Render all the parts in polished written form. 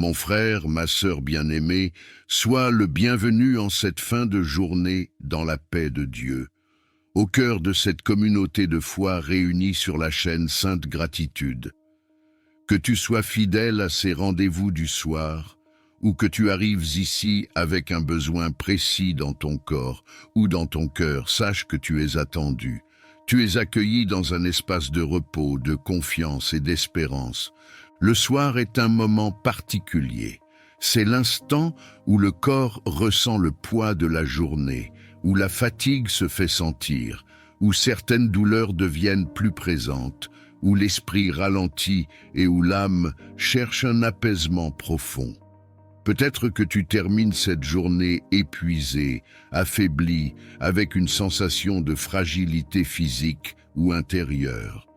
Mon frère, ma sœur bien-aimée, sois le bienvenu en cette fin de journée dans la paix de Dieu. Au cœur de cette communauté de foi réunie sur la chaîne Sainte Gratitude. Que tu sois fidèle à ces rendez-vous du soir, ou que tu arrives ici avec un besoin précis dans ton corps ou dans ton cœur, sache que tu es attendu. Tu es accueilli dans un espace de repos, de confiance et d'espérance. Le soir est un moment particulier. C'est l'instant où le corps ressent le poids de la journée, où la fatigue se fait sentir, où certaines douleurs deviennent plus présentes, où l'esprit ralentit et où l'âme cherche un apaisement profond. Peut-être que tu termines cette journée épuisé, affaibli, avec une sensation de fragilité physique ou intérieure.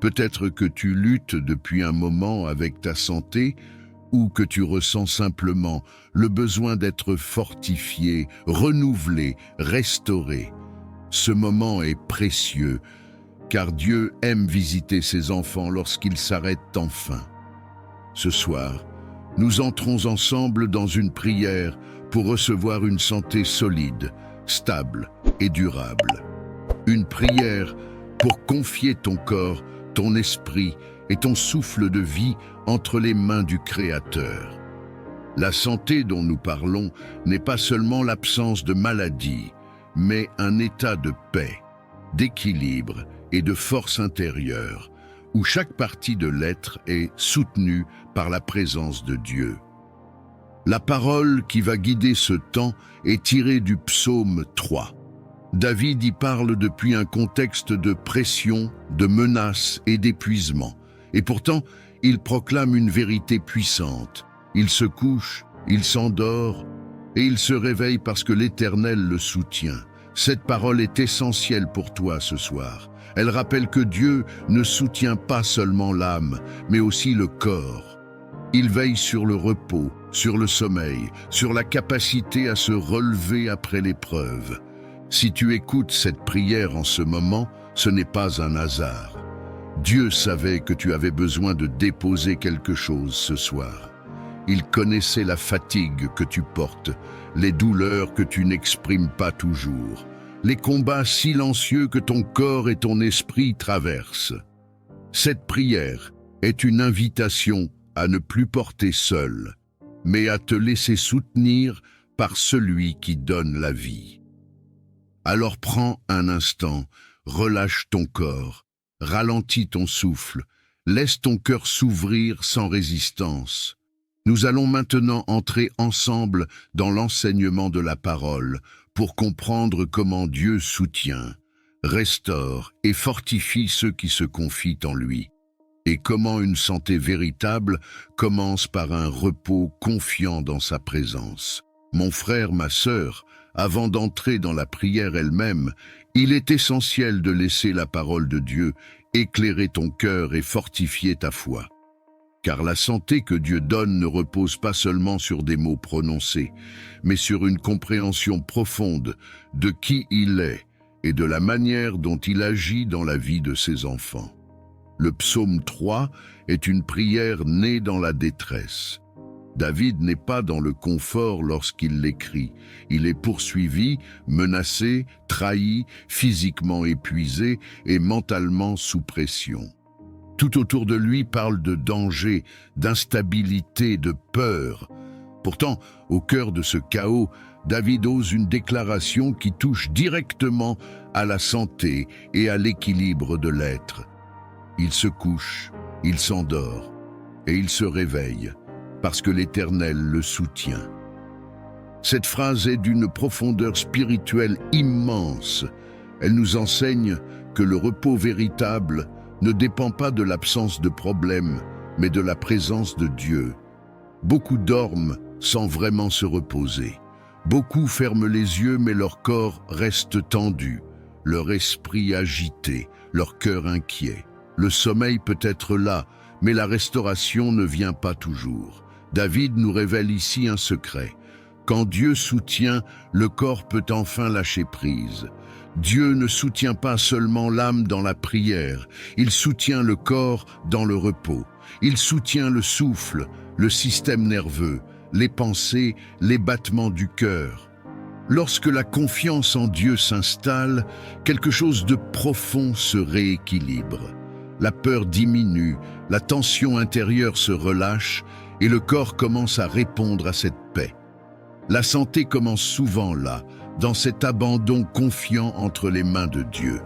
Peut-être que tu luttes depuis un moment avec ta santé ou que tu ressens simplement le besoin d'être fortifié, renouvelé, restauré. Ce moment est précieux, car Dieu aime visiter ses enfants lorsqu'ils s'arrêtent enfin. Ce soir, nous entrons ensemble dans une prière pour recevoir une santé solide, stable et durable. Une prière pour confier ton corps, ton esprit et ton souffle de vie entre les mains du Créateur. La santé dont nous parlons n'est pas seulement l'absence de maladie, mais un état de paix, d'équilibre et de force intérieure, où chaque partie de l'être est soutenue par la présence de Dieu. La parole qui va guider ce temps est tirée du psaume 3. David y parle depuis un contexte de pression, de menace et d'épuisement. Et pourtant, il proclame une vérité puissante. Il se couche, il s'endort et il se réveille parce que l'Éternel le soutient. Cette parole est essentielle pour toi ce soir. Elle rappelle que Dieu ne soutient pas seulement l'âme, mais aussi le corps. Il veille sur le repos, sur le sommeil, sur la capacité à se relever après l'épreuve. Si tu écoutes cette prière en ce moment, ce n'est pas un hasard. Dieu savait que tu avais besoin de déposer quelque chose ce soir. Il connaissait la fatigue que tu portes, les douleurs que tu n'exprimes pas toujours, les combats silencieux que ton corps et ton esprit traversent. Cette prière est une invitation à ne plus porter seul, mais à te laisser soutenir par celui qui donne la vie. Alors prends un instant, relâche ton corps, ralentis ton souffle, laisse ton cœur s'ouvrir sans résistance. Nous allons maintenant entrer ensemble dans l'enseignement de la parole pour comprendre comment Dieu soutient, restaure et fortifie ceux qui se confient en lui, et comment une santé véritable commence par un repos confiant dans sa présence. Mon frère, ma sœur, avant d'entrer dans la prière elle-même, il est essentiel de laisser la parole de Dieu éclairer ton cœur et fortifier ta foi. Car la santé que Dieu donne ne repose pas seulement sur des mots prononcés, mais sur une compréhension profonde de qui il est et de la manière dont il agit dans la vie de ses enfants. Le psaume 3 est une prière née dans la détresse. David n'est pas dans le confort lorsqu'il l'écrit. Il est poursuivi, menacé, trahi, physiquement épuisé et mentalement sous pression. Tout autour de lui parle de danger, d'instabilité, de peur. Pourtant, au cœur de ce chaos, David ose une déclaration qui touche directement à la santé et à l'équilibre de l'être. Il se couche, il s'endort et il se réveille parce que l'Éternel le soutient. Cette phrase est d'une profondeur spirituelle immense. Elle nous enseigne que le repos véritable ne dépend pas de l'absence de problèmes, mais de la présence de Dieu. Beaucoup dorment sans vraiment se reposer. Beaucoup ferment les yeux, mais leur corps reste tendu, leur esprit agité, leur cœur inquiet. Le sommeil peut être là, mais la restauration ne vient pas toujours. David nous révèle ici un secret. Quand Dieu soutient, le corps peut enfin lâcher prise. Dieu ne soutient pas seulement l'âme dans la prière, il soutient le corps dans le repos. Il soutient le souffle, le système nerveux, les pensées, les battements du cœur. Lorsque la confiance en Dieu s'installe, quelque chose de profond se rééquilibre. La peur diminue, la tension intérieure se relâche et le corps commence à répondre à cette paix. La santé commence souvent là, dans cet abandon confiant entre les mains de Dieu.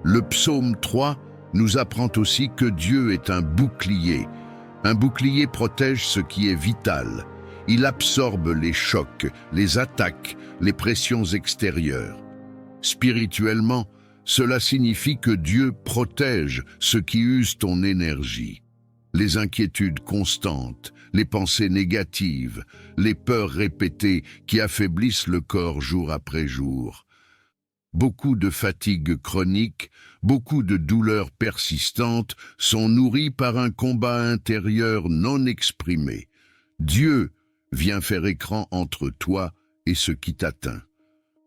Le psaume 3 nous apprend aussi que Dieu est un bouclier. Un bouclier protège ce qui est vital. Il absorbe les chocs, les attaques, les pressions extérieures. Spirituellement, cela signifie que Dieu protège ce qui use ton énergie. Les inquiétudes constantes, les pensées négatives, les peurs répétées qui affaiblissent le corps jour après jour. Beaucoup de fatigue chronique, beaucoup de douleurs persistantes sont nourries par un combat intérieur non exprimé. Dieu vient faire écran entre toi et ce qui t'atteint.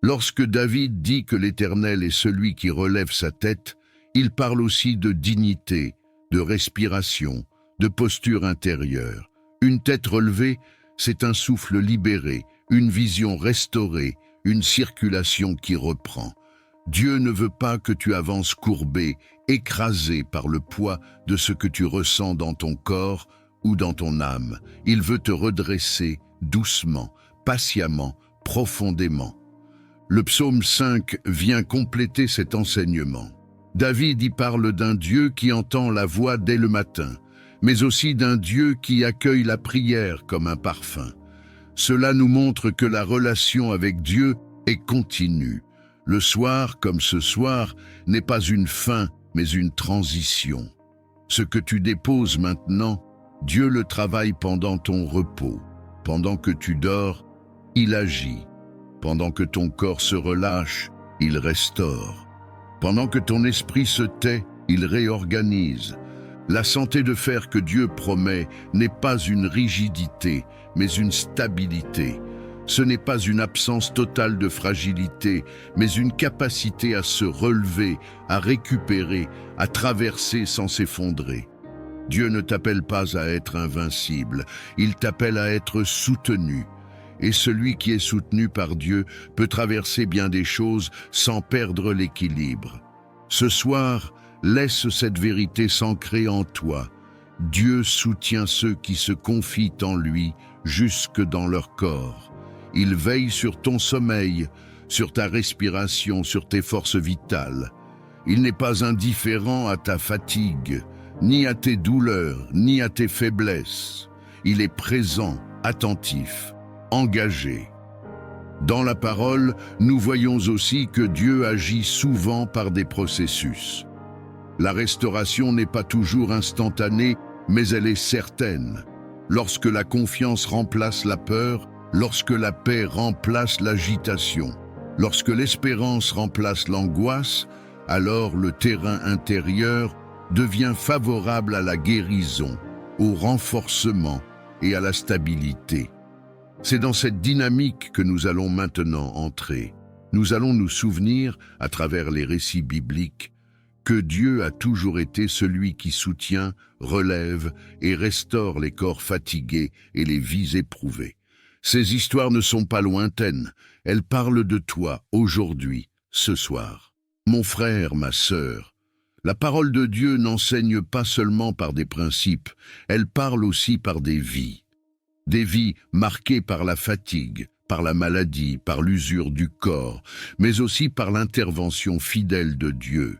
Lorsque David dit que l'Éternel est celui qui relève sa tête, il parle aussi de dignité, de respiration, de posture intérieure. Une tête relevée, c'est un souffle libéré, une vision restaurée, une circulation qui reprend. Dieu ne veut pas que tu avances courbé, écrasé par le poids de ce que tu ressens dans ton corps ou dans ton âme. Il veut te redresser doucement, patiemment, profondément. Le psaume 5 vient compléter cet enseignement. David y parle d'un Dieu qui entend la voix dès le matin, mais aussi d'un Dieu qui accueille la prière comme un parfum. Cela nous montre que la relation avec Dieu est continue. Le soir, comme ce soir, n'est pas une fin, mais une transition. Ce que tu déposes maintenant, Dieu le travaille pendant ton repos. Pendant que tu dors, il agit. Pendant que ton corps se relâche, il restaure. Pendant que ton esprit se tait, il réorganise. La santé de fer que Dieu promet n'est pas une rigidité, mais une stabilité. Ce n'est pas une absence totale de fragilité, mais une capacité à se relever, à récupérer, à traverser sans s'effondrer. Dieu ne t'appelle pas à être invincible, il t'appelle à être soutenu. Et celui qui est soutenu par Dieu peut traverser bien des choses sans perdre l'équilibre. Ce soir, laisse cette vérité s'ancrer en toi. Dieu soutient ceux qui se confient en lui jusque dans leur corps. Il veille sur ton sommeil, sur ta respiration, sur tes forces vitales. Il n'est pas indifférent à ta fatigue, ni à tes douleurs, ni à tes faiblesses. Il est présent, attentif, engagé. Dans la parole, nous voyons aussi que Dieu agit souvent par des processus. La restauration n'est pas toujours instantanée, mais elle est certaine. Lorsque la confiance remplace la peur, lorsque la paix remplace l'agitation, lorsque l'espérance remplace l'angoisse, alors le terrain intérieur devient favorable à la guérison, au renforcement et à la stabilité. C'est dans cette dynamique que nous allons maintenant entrer. Nous allons nous souvenir, à travers les récits bibliques, que Dieu a toujours été celui qui soutient, relève et restaure les corps fatigués et les vies éprouvées. Ces histoires ne sont pas lointaines, elles parlent de toi, aujourd'hui, ce soir. Mon frère, ma sœur, la parole de Dieu n'enseigne pas seulement par des principes, elle parle aussi par des vies. Des vies marquées par la fatigue, par la maladie, par l'usure du corps, mais aussi par l'intervention fidèle de Dieu.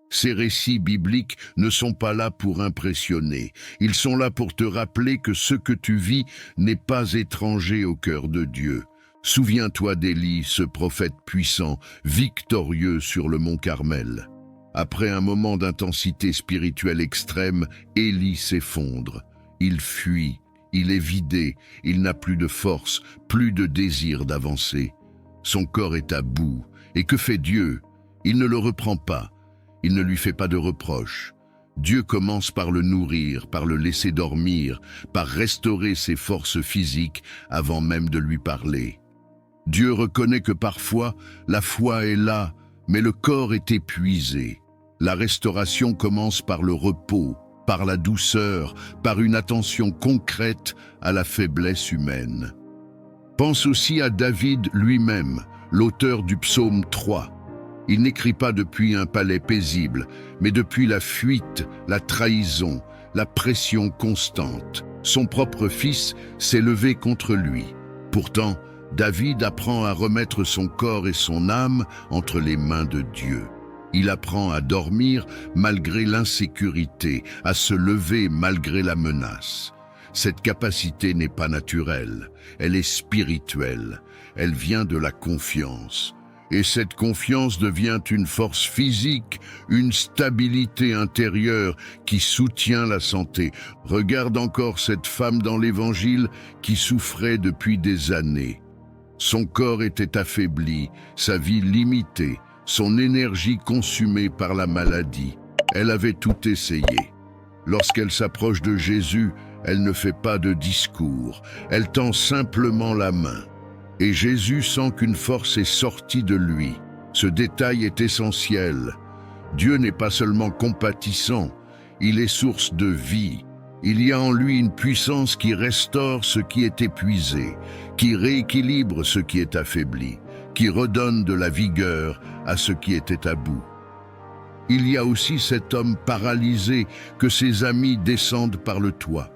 Ces récits bibliques ne sont pas là pour impressionner, ils sont là pour te rappeler que ce que tu vis n'est pas étranger au cœur de Dieu. Souviens-toi d'Élie, ce prophète puissant, victorieux sur le mont Carmel. Après un moment d'intensité spirituelle extrême, Élie s'effondre. Il fuit, il est vidé, il n'a plus de force, plus de désir d'avancer. Son corps est à bout. Et que fait Dieu? Il ne le reprend pas. Il ne lui fait pas de reproches. Dieu commence par le nourrir, par le laisser dormir, par restaurer ses forces physiques avant même de lui parler. Dieu reconnaît que parfois, la foi est là, mais le corps est épuisé. La restauration commence par le repos. par la douceur, par une attention concrète à la faiblesse humaine. Pense aussi à David lui-même, l'auteur du psaume 3. Il n'écrit pas depuis un palais paisible, mais depuis la fuite, la trahison, la pression constante. Son propre fils s'est levé contre lui. Pourtant, David apprend à remettre son corps et son âme entre les mains de Dieu. Il apprend à dormir malgré l'insécurité, à se lever malgré la menace. Cette capacité n'est pas naturelle, elle est spirituelle, elle vient de la confiance. Et cette confiance devient une force physique, une stabilité intérieure qui soutient la santé. Regarde encore cette femme dans l'Évangile qui souffrait depuis des années. Son corps était affaibli, sa vie limitée, son énergie consumée par la maladie. Elle avait tout essayé. Lorsqu'elle s'approche de Jésus, elle ne fait pas de discours, elle tend simplement la main. Et Jésus sent qu'une force est sortie de lui. Ce détail est essentiel. Dieu n'est pas seulement compatissant, il est source de vie. Il y a en lui une puissance qui restaure ce qui est épuisé, qui rééquilibre ce qui est affaibli, qui redonne de la vigueur à ce qui était à bout. Il y a aussi cet homme paralysé que ses amis descendent par le toit.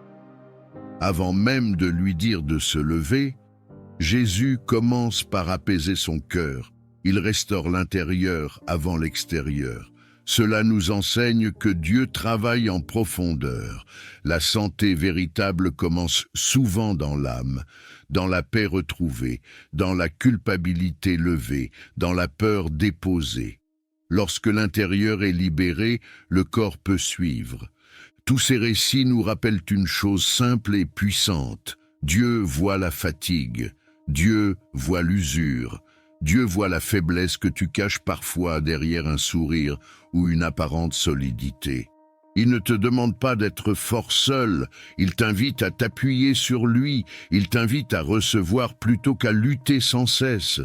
Avant même de lui dire de se lever, Jésus commence par apaiser son cœur. Il restaure l'intérieur avant l'extérieur. Cela nous enseigne que Dieu travaille en profondeur. La santé véritable commence souvent dans l'âme, dans la paix retrouvée, dans la culpabilité levée, dans la peur déposée. Lorsque l'intérieur est libéré, le corps peut suivre. Tous ces récits nous rappellent une chose simple et puissante. Dieu voit la fatigue. Dieu voit l'usure. Dieu voit la faiblesse que tu caches parfois derrière un sourire ou une apparente solidité. Il ne te demande pas d'être fort seul, il t'invite à t'appuyer sur lui, il t'invite à recevoir plutôt qu'à lutter sans cesse.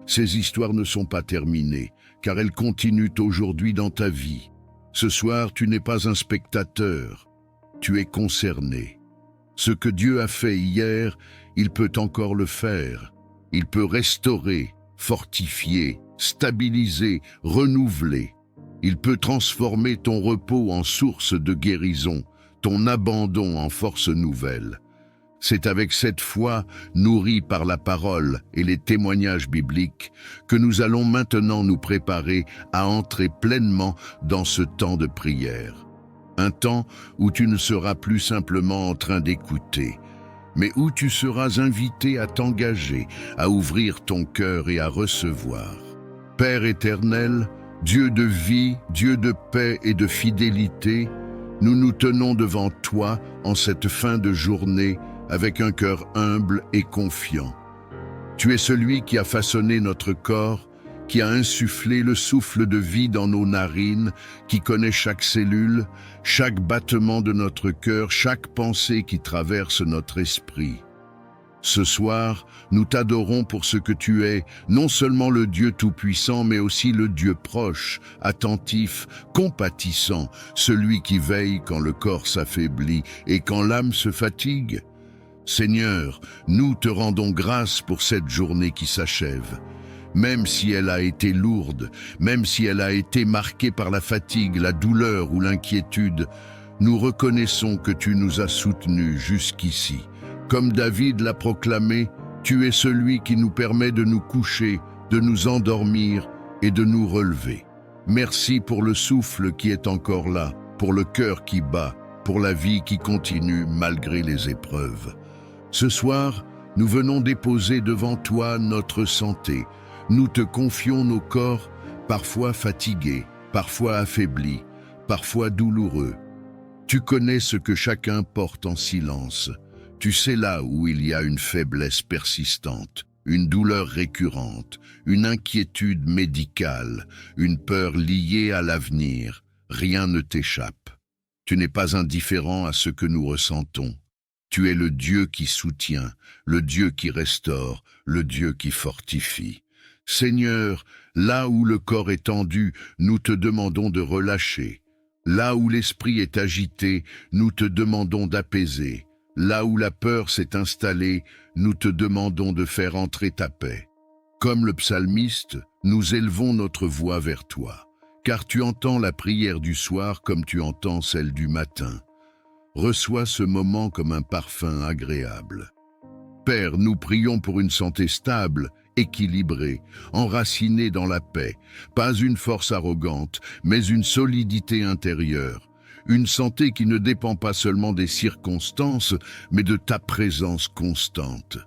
Ces histoires ne sont pas terminées, car elles continuent aujourd'hui dans ta vie. Ce soir, tu n'es pas un spectateur, tu es concerné. Ce que Dieu a fait hier, il peut encore le faire. Il peut restaurer, fortifier, stabiliser, renouveler. Il peut transformer ton repos en source de guérison, ton abandon en force nouvelle. C'est avec cette foi, nourrie par la parole et les témoignages bibliques, que nous allons maintenant nous préparer à entrer pleinement dans ce temps de prière. Un temps où tu ne seras plus simplement en train d'écouter, mais où tu seras invité à t'engager, à ouvrir ton cœur et à recevoir. Père éternel, Dieu de vie, Dieu de paix et de fidélité, nous nous tenons devant toi en cette fin de journée avec un cœur humble et confiant. Tu es celui qui a façonné notre corps, qui a insufflé le souffle de vie dans nos narines, qui connaît chaque cellule, chaque battement de notre cœur, chaque pensée qui traverse notre esprit. Ce soir, nous t'adorons pour ce que tu es, non seulement le Dieu Tout-Puissant, mais aussi le Dieu proche, attentif, compatissant, celui qui veille quand le corps s'affaiblit et quand l'âme se fatigue. Seigneur, nous te rendons grâce pour cette journée qui s'achève. Même si elle a été lourde, même si elle a été marquée par la fatigue, la douleur ou l'inquiétude, nous reconnaissons que tu nous as soutenus jusqu'ici. Comme David l'a proclamé, tu es celui qui nous permet de nous coucher, de nous endormir et de nous relever. Merci pour le souffle qui est encore là, pour le cœur qui bat, pour la vie qui continue malgré les épreuves. Ce soir, nous venons déposer devant toi notre santé. Nous te confions nos corps, parfois fatigués, parfois affaiblis, parfois douloureux. Tu connais ce que chacun porte en silence. Tu sais là où il y a une faiblesse persistante, une douleur récurrente, une inquiétude médicale, une peur liée à l'avenir. Rien ne t'échappe. Tu n'es pas indifférent à ce que nous ressentons. Tu es le Dieu qui soutient, le Dieu qui restaure, le Dieu qui fortifie. Seigneur, là où le corps est tendu, nous te demandons de relâcher. Là où l'esprit est agité, nous te demandons d'apaiser. Là où la peur s'est installée, nous te demandons de faire entrer ta paix. Comme le psalmiste, nous élevons notre voix vers toi, car tu entends la prière du soir comme tu entends celle du matin. Reçois ce moment comme un parfum agréable. Père, nous prions pour une santé stable, équilibrée, enracinée dans la paix, pas une force arrogante, mais une solidité intérieure, une santé qui ne dépend pas seulement des circonstances, mais de ta présence constante.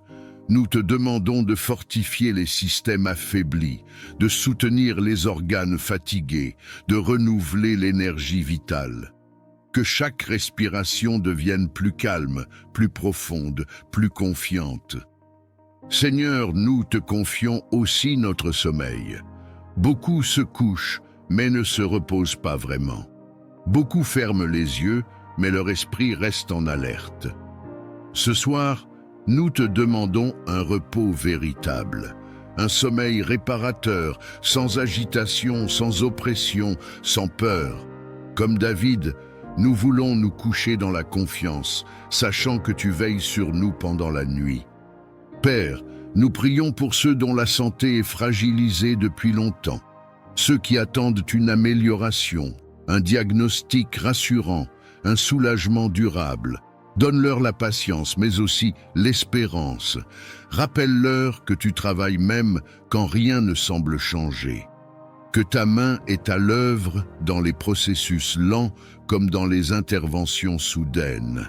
Nous te demandons de fortifier les systèmes affaiblis, de soutenir les organes fatigués, de renouveler l'énergie vitale. Que chaque respiration devienne plus calme, plus profonde, plus confiante. Seigneur, nous te confions aussi notre sommeil. Beaucoup se couchent, mais ne se reposent pas vraiment. Beaucoup ferment les yeux, mais leur esprit reste en alerte. Ce soir, nous te demandons un repos véritable, un sommeil réparateur, sans agitation, sans oppression, sans peur. Comme David, nous voulons nous coucher dans la confiance, sachant que tu veilles sur nous pendant la nuit. Père, nous prions pour ceux dont la santé est fragilisée depuis longtemps, ceux qui attendent une amélioration, un diagnostic rassurant, un soulagement durable. Donne-leur la patience, mais aussi l'espérance. Rappelle-leur que tu travailles même quand rien ne semble changer. Que ta main est à l'œuvre dans les processus lents comme dans les interventions soudaines.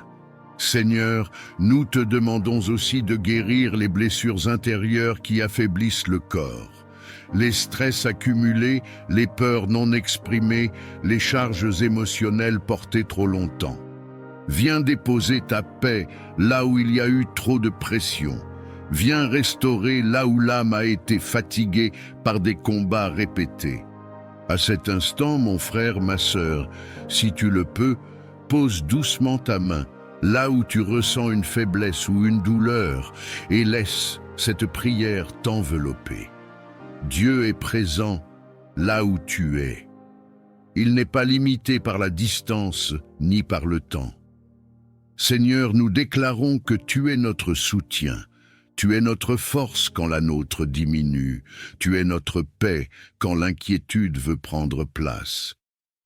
Seigneur, nous te demandons aussi de guérir les blessures intérieures qui affaiblissent le corps. Les stress accumulés, les peurs non exprimées, les charges émotionnelles portées trop longtemps. Viens déposer ta paix là où il y a eu trop de pression. Viens restaurer là où l'âme a été fatiguée par des combats répétés. À cet instant, mon frère, ma sœur, si tu le peux, pose doucement ta main là où tu ressens une faiblesse ou une douleur, et laisse cette prière t'envelopper. Dieu est présent là où tu es. Il n'est pas limité par la distance ni par le temps. Seigneur, nous déclarons que tu es notre soutien. Tu es notre force quand la nôtre diminue. Tu es notre paix quand l'inquiétude veut prendre place.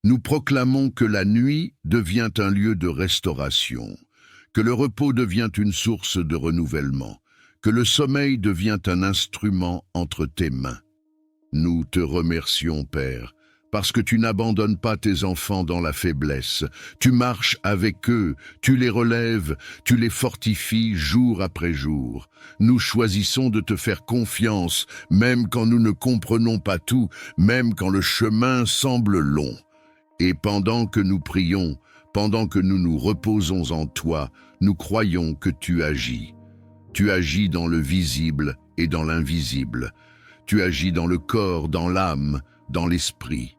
Nous proclamons que la nuit devient un lieu de restauration, que le repos devient une source de renouvellement, que le sommeil devient un instrument entre tes mains. Nous te remercions, Père, parce que tu n'abandonnes pas tes enfants dans la faiblesse. Tu marches avec eux, tu les relèves, tu les fortifies jour après jour. Nous choisissons de te faire confiance, même quand nous ne comprenons pas tout, même quand le chemin semble long. Et pendant que nous prions, pendant que nous nous reposons en toi, nous croyons que tu agis. Tu agis dans le visible et dans l'invisible. Tu agis dans le corps, dans l'âme, dans l'esprit.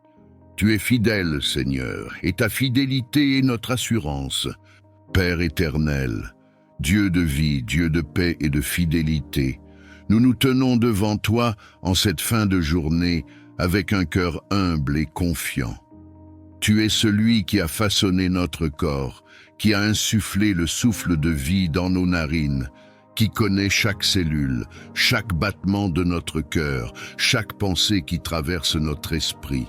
Tu es fidèle, Seigneur, et ta fidélité est notre assurance. Père éternel, Dieu de vie, Dieu de paix et de fidélité, nous nous tenons devant toi en cette fin de journée avec un cœur humble et confiant. Tu es celui qui a façonné notre corps, qui a insufflé le souffle de vie dans nos narines, qui connaît chaque cellule, chaque battement de notre cœur, chaque pensée qui traverse notre esprit.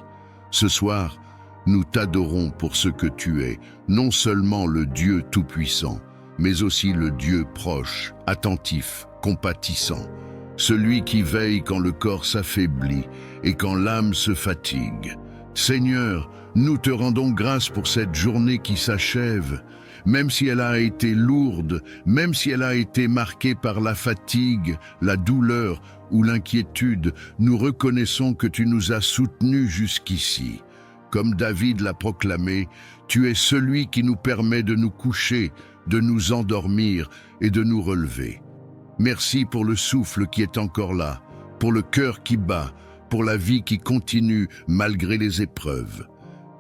Ce soir, nous t'adorons pour ce que tu es, non seulement le Dieu Tout-Puissant, mais aussi le Dieu proche, attentif, compatissant, celui qui veille quand le corps s'affaiblit et quand l'âme se fatigue. Seigneur, nous te rendons grâce pour cette journée qui s'achève, même si elle a été lourde, même si elle a été marquée par la fatigue, la douleur ou l'inquiétude, nous reconnaissons que tu nous as soutenus jusqu'ici. Comme David l'a proclamé, tu es celui qui nous permet de nous coucher, de nous endormir et de nous relever. Merci pour le souffle qui est encore là, pour le cœur qui bat, pour la vie qui continue malgré les épreuves.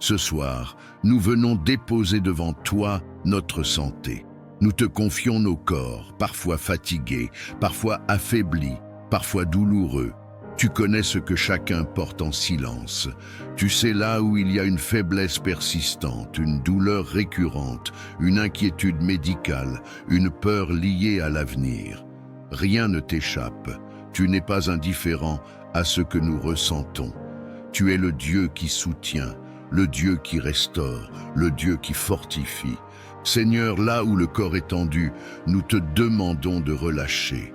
Ce soir, nous venons déposer devant toi notre santé. Nous te confions nos corps, parfois fatigués, parfois affaiblis, parfois douloureux. Tu connais ce que chacun porte en silence. Tu sais là où il y a une faiblesse persistante, une douleur récurrente, une inquiétude médicale, une peur liée à l'avenir. Rien ne t'échappe. Tu n'es pas indifférent à ce que nous ressentons. Tu es le Dieu qui soutient, le Dieu qui restaure, le Dieu qui fortifie. Seigneur, là où le corps est tendu, nous te demandons de relâcher.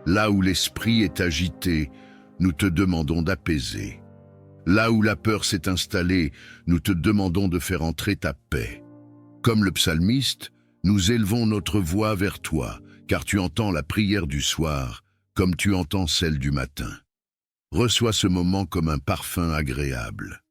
Là où l'esprit est agité, nous te demandons d'apaiser. Là où la peur s'est installée, nous te demandons de faire entrer ta paix. Comme le psalmiste, nous élevons notre voix vers toi, car tu entends la prière du soir, comme tu entends celle du matin. Reçois ce moment comme un parfum agréable.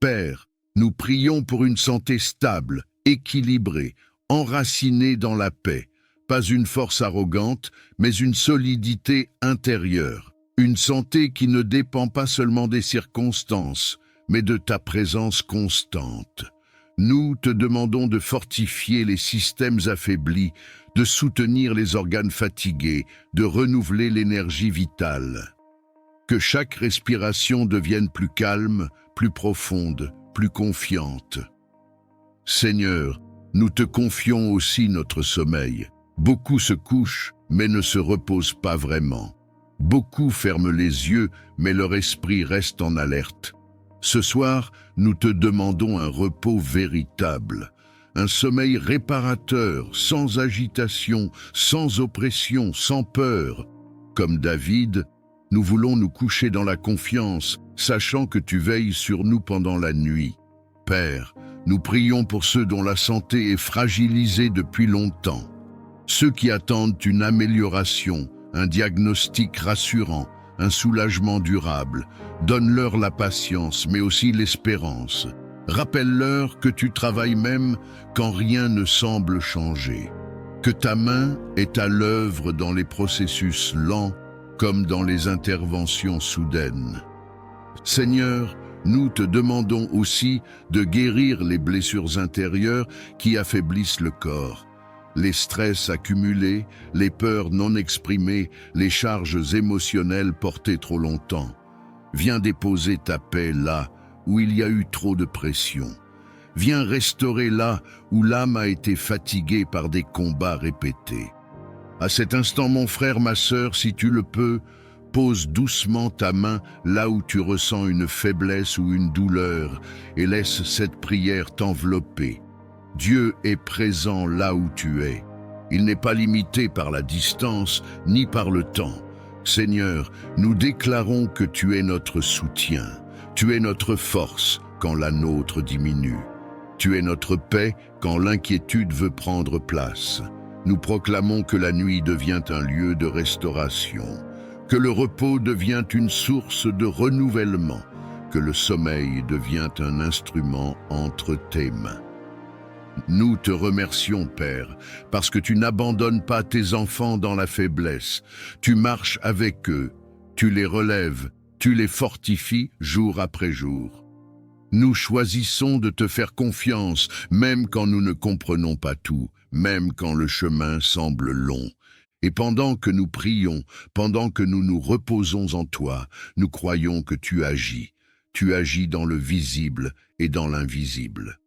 Père, nous prions pour une santé stable, équilibrée, enracinée dans la paix, pas une force arrogante, mais une solidité intérieure. Une santé qui ne dépend pas seulement des circonstances, mais de ta présence constante. Nous te demandons de fortifier les systèmes affaiblis, de soutenir les organes fatigués, de renouveler l'énergie vitale. Que chaque respiration devienne plus calme, plus profonde, plus confiante. Seigneur, nous te confions aussi notre sommeil. Beaucoup se couchent, mais ne se reposent pas vraiment. Beaucoup ferment les yeux, mais leur esprit reste en alerte. Ce soir, nous te demandons un repos véritable, un sommeil réparateur, sans agitation, sans oppression, sans peur. Comme David, nous voulons nous coucher dans la confiance, sachant que tu veilles sur nous pendant la nuit. Père, nous prions pour ceux dont la santé est fragilisée depuis longtemps, ceux qui attendent une amélioration, un diagnostic rassurant, un soulagement durable. Donne-leur la patience, mais aussi l'espérance. Rappelle-leur que tu travailles même quand rien ne semble changer. Que ta main est à l'œuvre dans les processus lents comme dans les interventions soudaines. Seigneur, nous te demandons aussi de guérir les blessures intérieures qui affaiblissent le corps. Les stress accumulés, les peurs non exprimées, les charges émotionnelles portées trop longtemps. Viens déposer ta paix là où il y a eu trop de pression. Viens restaurer là où l'âme a été fatiguée par des combats répétés. À cet instant, mon frère, ma sœur, si tu le peux, pose doucement ta main là où tu ressens une faiblesse ou une douleur et laisse cette prière t'envelopper. Dieu est présent là où tu es. Il n'est pas limité par la distance ni par le temps. Seigneur, nous déclarons que tu es notre soutien. Tu es notre force quand la nôtre diminue. Tu es notre paix quand l'inquiétude veut prendre place. Nous proclamons que la nuit devient un lieu de restauration, que le repos devient une source de renouvellement, que le sommeil devient un instrument entre tes mains. Nous te remercions, Père, parce que tu n'abandonnes pas tes enfants dans la faiblesse. Tu marches avec eux, tu les relèves, tu les fortifies jour après jour. Nous choisissons de te faire confiance, même quand nous ne comprenons pas tout, même quand le chemin semble long. Et pendant que nous prions, pendant que nous nous reposons en toi, nous croyons que tu agis. Tu agis dans le visible et dans l'invisible.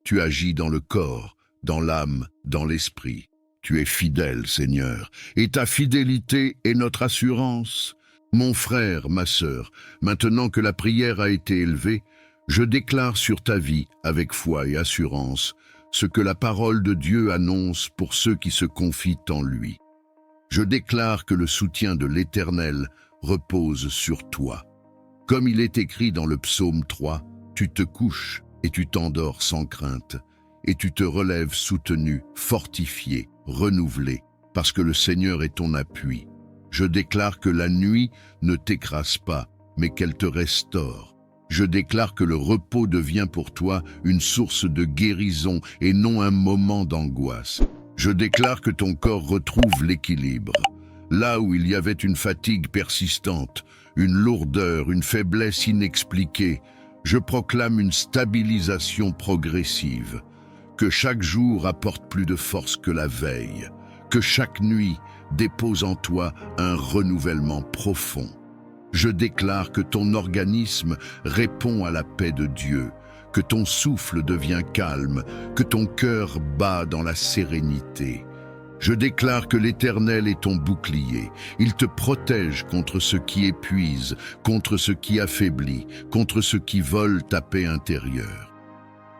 Tu agis dans le corps, dans l'âme, dans l'esprit. Tu es fidèle, Seigneur, et ta fidélité est notre assurance. Mon frère, ma sœur, maintenant que la prière a été élevée, je déclare sur ta vie, avec foi et assurance, ce que la parole de Dieu annonce pour ceux qui se confient en lui. Je déclare que le soutien de l'Éternel repose sur toi. Comme il est écrit dans le psaume 3, tu te couches et tu t'endors sans crainte, et tu te relèves soutenu, fortifié, renouvelé, parce que le Seigneur est ton appui. Je déclare que la nuit ne t'écrase pas, mais qu'elle te restaure. Je déclare que le repos devient pour toi une source de guérison et non un moment d'angoisse. Je déclare que ton corps retrouve l'équilibre. Là où il y avait une fatigue persistante, une lourdeur, une faiblesse inexpliquée, je proclame une stabilisation progressive. Que chaque jour apporte plus de force que la veille. Que chaque nuit dépose en toi un renouvellement profond. Je déclare que ton organisme répond à la paix de Dieu, que ton souffle devient calme, que ton cœur bat dans la sérénité. Je déclare que l'Éternel est ton bouclier. Il te protège contre ce qui épuise, contre ce qui affaiblit, contre ce qui vole ta paix intérieure.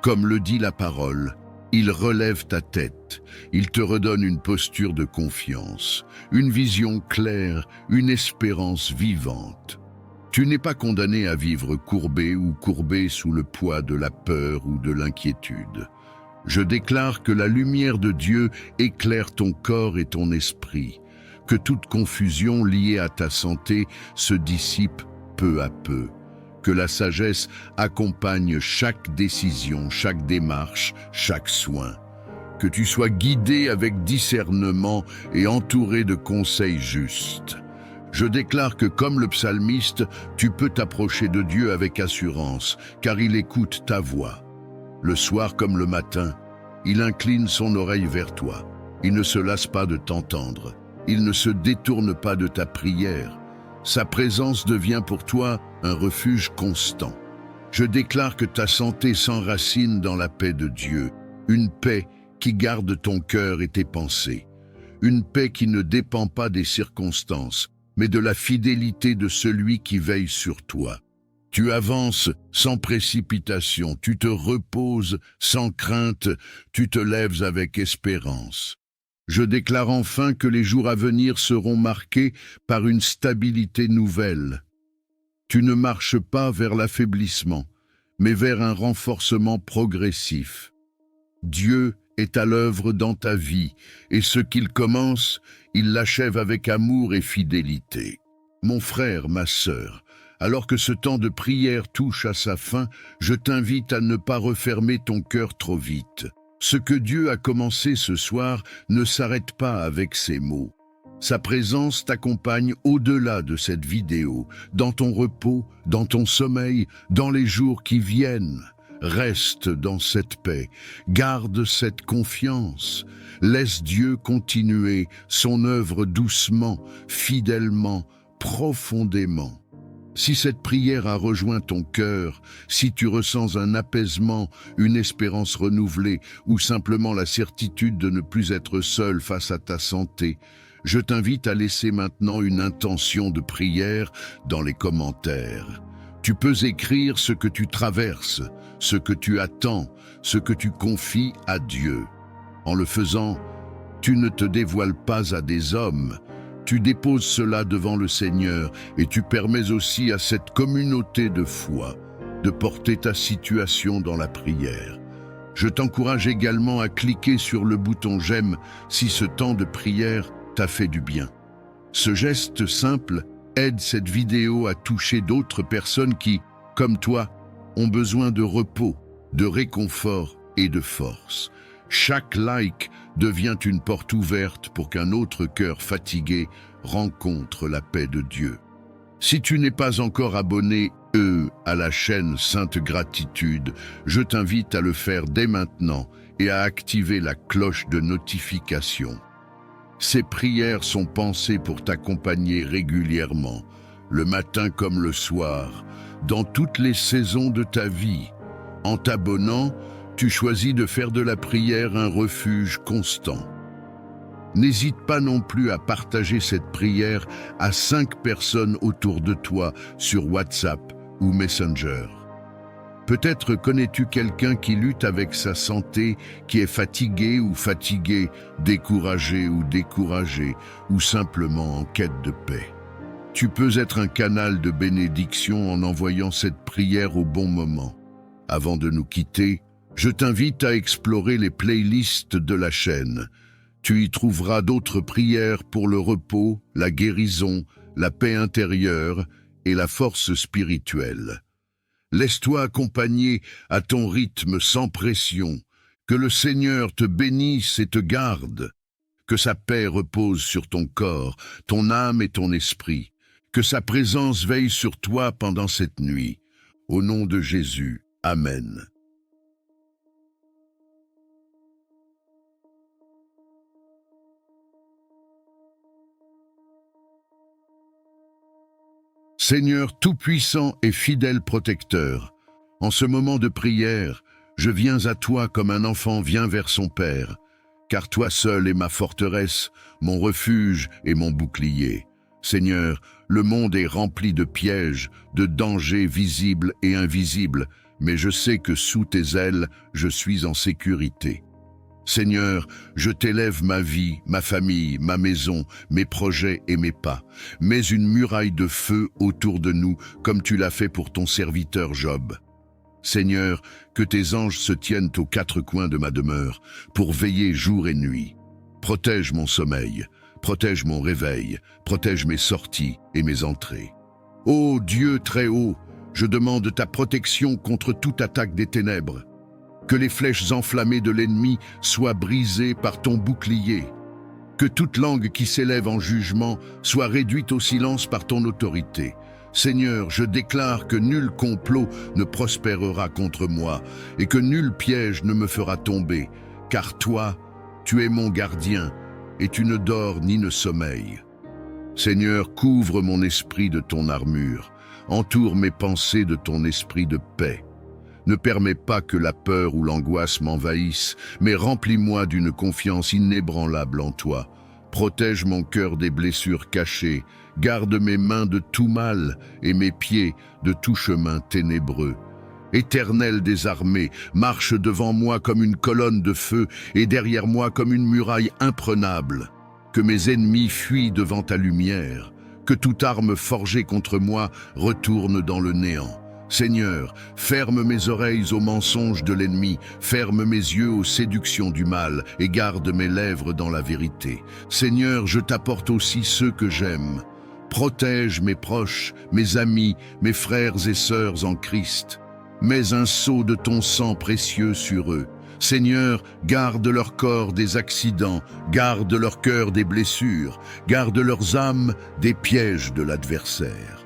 Comme le dit la parole, il relève ta tête, il te redonne une posture de confiance, une vision claire, une espérance vivante. Tu n'es pas condamné à vivre courbé ou courbé sous le poids de la peur ou de l'inquiétude. Je déclare que la lumière de Dieu éclaire ton corps et ton esprit, que toute confusion liée à ta santé se dissipe peu à peu, que la sagesse accompagne chaque décision, chaque démarche, chaque soin, que tu sois guidé avec discernement et entouré de conseils justes. Je déclare que comme le psalmiste, tu peux t'approcher de Dieu avec assurance, car il écoute ta voix. Le soir comme le matin, il incline son oreille vers toi. Il ne se lasse pas de t'entendre. Il ne se détourne pas de ta prière. Sa présence devient pour toi un refuge constant. Je déclare que ta santé s'enracine dans la paix de Dieu, une paix qui garde ton cœur et tes pensées, une paix qui ne dépend pas des circonstances, mais de la fidélité de celui qui veille sur toi. Tu avances sans précipitation, tu te reposes sans crainte, tu te lèves avec espérance. Je déclare enfin que les jours à venir seront marqués par une stabilité nouvelle. Tu ne marches pas vers l'affaiblissement, mais vers un renforcement progressif. Dieu est à l'œuvre dans ta vie, et ce qu'il commence, il l'achève avec amour et fidélité. Mon frère, ma sœur, alors que ce temps de prière touche à sa fin, je t'invite à ne pas refermer ton cœur trop vite. Ce que Dieu a commencé ce soir ne s'arrête pas avec ces mots. Sa présence t'accompagne au-delà de cette vidéo, dans ton repos, dans ton sommeil, dans les jours qui viennent. Reste dans cette paix, garde cette confiance, laisse Dieu continuer son œuvre doucement, fidèlement, profondément. Si cette prière a rejoint ton cœur, si tu ressens un apaisement, une espérance renouvelée ou simplement la certitude de ne plus être seul face à ta santé, je t'invite à laisser maintenant une intention de prière dans les commentaires. Tu peux écrire ce que tu traverses, ce que tu attends, ce que tu confies à Dieu. En le faisant, tu ne te dévoiles pas à des hommes, tu déposes cela devant le Seigneur et tu permets aussi à cette communauté de foi de porter ta situation dans la prière. Je t'encourage également à cliquer sur le bouton j'aime si ce temps de prière t'a fait du bien. Ce geste simple aide cette vidéo à toucher d'autres personnes qui, comme toi, ont besoin de repos, de réconfort et de force. Chaque like devient une porte ouverte pour qu'un autre cœur fatigué rencontre la paix de Dieu. Si tu n'es pas encore abonné, à la chaîne Sainte Gratitude, je t'invite à le faire dès maintenant et à activer la cloche de notification. Ces prières sont pensées pour t'accompagner régulièrement, le matin comme le soir, dans toutes les saisons de ta vie. En t'abonnant, tu choisis de faire de la prière un refuge constant. N'hésite pas non plus à partager cette prière à 5 personnes autour de toi sur WhatsApp ou Messenger. Peut-être connais-tu quelqu'un qui lutte avec sa santé, qui est fatigué ou fatigué, découragé ou découragé, ou simplement en quête de paix. Tu peux être un canal de bénédiction en envoyant cette prière au bon moment. Avant de nous quitter, je t'invite à explorer les playlists de la chaîne. Tu y trouveras d'autres prières pour le repos, la guérison, la paix intérieure et la force spirituelle. Laisse-toi accompagner à ton rythme sans pression. Que le Seigneur te bénisse et te garde. Que sa paix repose sur ton corps, ton âme et ton esprit. Que sa présence veille sur toi pendant cette nuit. Au nom de Jésus, Amen. Seigneur tout-puissant et fidèle protecteur, en ce moment de prière, je viens à toi comme un enfant vient vers son père, car toi seul es ma forteresse, mon refuge et mon bouclier. Seigneur, le monde est rempli de pièges, de dangers visibles et invisibles, mais je sais que sous tes ailes, je suis en sécurité. Seigneur, je t'élève ma vie, ma famille, ma maison, mes projets et mes pas. Mets une muraille de feu autour de nous, comme tu l'as fait pour ton serviteur Job. Seigneur, que tes anges se tiennent aux quatre coins de ma demeure, pour veiller jour et nuit. Protège mon sommeil, protège mon réveil, protège mes sorties et mes entrées. Ô Dieu très haut, je demande ta protection contre toute attaque des ténèbres. Que les flèches enflammées de l'ennemi soient brisées par ton bouclier. Que toute langue qui s'élève en jugement soit réduite au silence par ton autorité. Seigneur, je déclare que nul complot ne prospérera contre moi et que nul piège ne me fera tomber, car toi, tu es mon gardien et tu ne dors ni ne sommeilles. Seigneur, couvre mon esprit de ton armure, entoure mes pensées de ton esprit de paix. Ne permets pas que la peur ou l'angoisse m'envahissent, mais remplis-moi d'une confiance inébranlable en toi. Protège mon cœur des blessures cachées, garde mes mains de tout mal et mes pieds de tout chemin ténébreux. Éternel des armées, marche devant moi comme une colonne de feu et derrière moi comme une muraille imprenable. Que mes ennemis fuient devant ta lumière, que toute arme forgée contre moi retourne dans le néant. Seigneur, ferme mes oreilles aux mensonges de l'ennemi, ferme mes yeux aux séductions du mal et garde mes lèvres dans la vérité. Seigneur, je t'apporte aussi ceux que j'aime. Protège mes proches, mes amis, mes frères et sœurs en Christ. Mets un sceau de ton sang précieux sur eux. Seigneur, garde leur corps des accidents, garde leur cœur des blessures, garde leurs âmes des pièges de l'adversaire.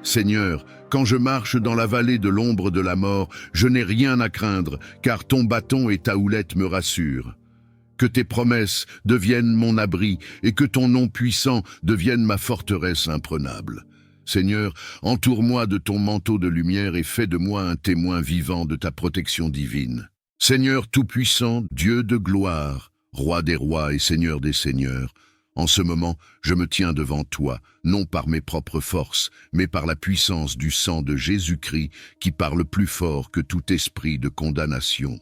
Seigneur, quand je marche dans la vallée de l'ombre de la mort, je n'ai rien à craindre, car ton bâton et ta houlette me rassurent. Que tes promesses deviennent mon abri et que ton nom puissant devienne ma forteresse imprenable. Seigneur, entoure-moi de ton manteau de lumière et fais de moi un témoin vivant de ta protection divine. Seigneur tout-puissant, Dieu de gloire, Roi des rois et Seigneur des seigneurs, en ce moment, je me tiens devant toi, non par mes propres forces, mais par la puissance du sang de Jésus-Christ qui parle plus fort que tout esprit de condamnation.